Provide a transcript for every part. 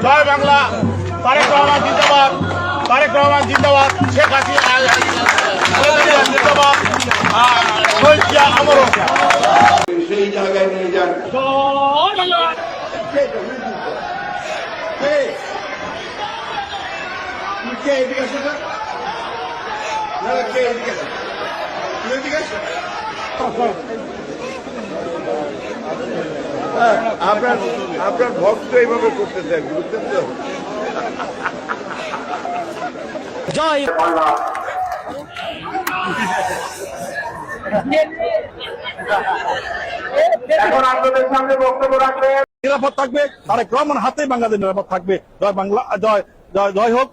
জয় বাংলা, তারেক রহমান জিন্দাবাদ, তারেক রহমান জিন্দাবাদ, শেখ হাসিনা জিন্দাবাদ, শহীদ জিয়া অমর হোক। সেই জায়গায় নিয়ে যান। আপনার ভক্ত এইভাবে করতে চান, বুঝছেন তো? জয় এখন আপনাদের সামনে বক্তব্য রাখবেন। নিরাপদ থাকবে, তারেক রহমান হাতে বাংলাদেশ নিরাপদ থাকবে। জয় বাংলা, জয় জয় জয় হোক।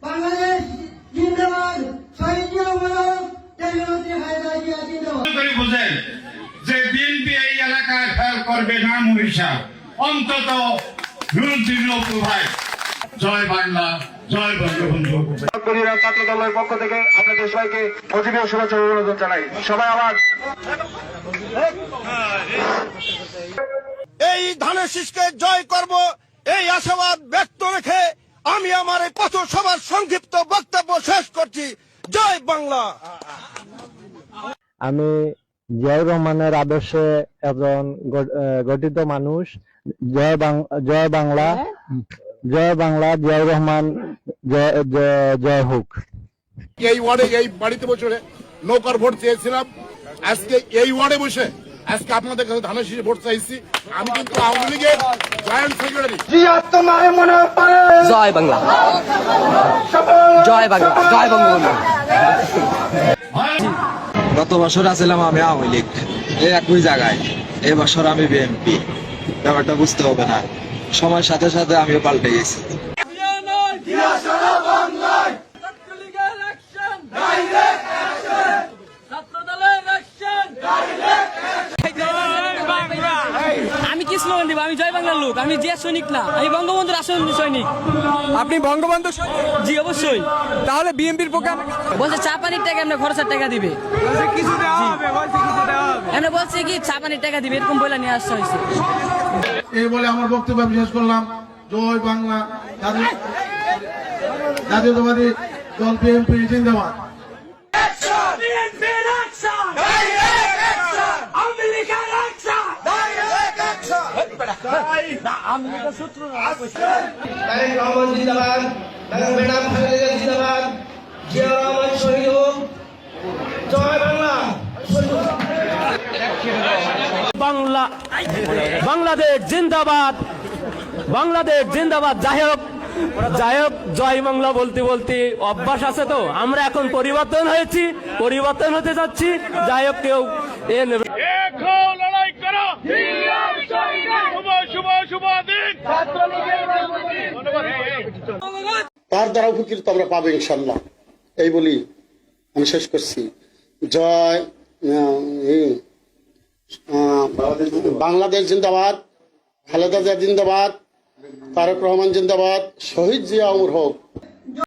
বাংলাদেশ জিন্দাবাদ, শহীদ জিয়া অমর হোক, দেশনেত্রী খালেদা জিয়া জিন্দাবাদ। বুঝেন যে বিএনপি এই এলাকায় ফেল করবে না মহিষা, অন্তত ভাই। জয় বাংলা, জয় বঙ্গবন্ধু। ছাত্র দলের পক্ষ থেকে আপনাদের সবাইকে অতীব শুভেচ্ছা অভিনন্দন জানাই। সবাই আবার এই ধানের শীষকে জয় করব, এই আশাবাদ ব্যক্ত রেখে আমি আমার এই পথসভার সংক্ষিপ্ত বক্তব্য শেষ করছি। জয় বাংলা। আমি জিয়াউর রহমানের আদর্শে একজন গঠিত মানুষ। জয় বাংলা, জয় বাংলা, জিয়াউর রহমান জয় হোক। এই ওয়ার্ডে, এই বাড়িতে বসে নৌকার ভোট চেয়েছিলাম, আজকে এই ওয়ার্ডে বসে আজকে আপনাদের কাছে ধানের শীষে ভোট চাইছি। আমি কিন্তু আওয়ামী লীগের জয়েন্ট সেক্রেটারি। জয় বাংলা, জয় বাংলা, জয় বঙ্গবন্ধু। গত বছর আছিলাম আমি আওয়ামী লীগ, এই একই জায়গায়। এবছর আমি বিএনপি। ব্যাপারটা বুঝতে হবে না, সময়ের সাথে সাথে আমিও পাল্টে গেছি। আমি কি স্লোগান দিব? আমি জয় বাংলার লোক, আমি জিয়া সৈনিক না, আমি বঙ্গবন্ধুর আসল সৈনিক। আপনি বঙ্গবন্ধু? জি অবশ্যই। তাহলে বিএনপির পক্ষে বলছে চা পানির টাকা এমনি খরচের টাকা দিবে, কিছু দেওয়া হবে, বলছে কিছু দেওয়া হবে। এমনি বলছে কি চা পানির টাকা দিবে, এরকম বলে নিয়ে আসা হয়েছে। এই বলে আমার বক্তব্য আমি শেষ করলাম। জয় বাংলা, জাতীয়তাবাদী দল বিএনপি জিন্দাবাদ। তারেক রহমান জিন্দাবাদ, ম্যাডাম খালেদা জিন্দাবাদ, জিয়া রহমান শহীদ হোক, জয় বাংলা। বাংলা, বাংলাদেশ জিন্দাবাদ, বাংলাদেশ জিন্দাবাদ। যাই হোক, যাই হোক, জয় বাংলা বলতে বলতে অভ্যাস আছে তো, আমরা এখন পরিবর্তন হয়েছি, পরিবর্তন হতে যাচ্ছি। যাই হোক, কেউ এ নেবে। লড়াই করো, শুভ শুভ শুভ দিন। তার দ্বারা উপকৃত আমরা পাবো ইনশাল্লাহ, এই বলি আমি শেষ করছি। জয় বাংলাদেশ জিন্দাবাদ, খালেদা জিয়া জিন্দাবাদ, তারেক রহমান জিন্দাবাদ, শহীদ জিয়া অমর হোক।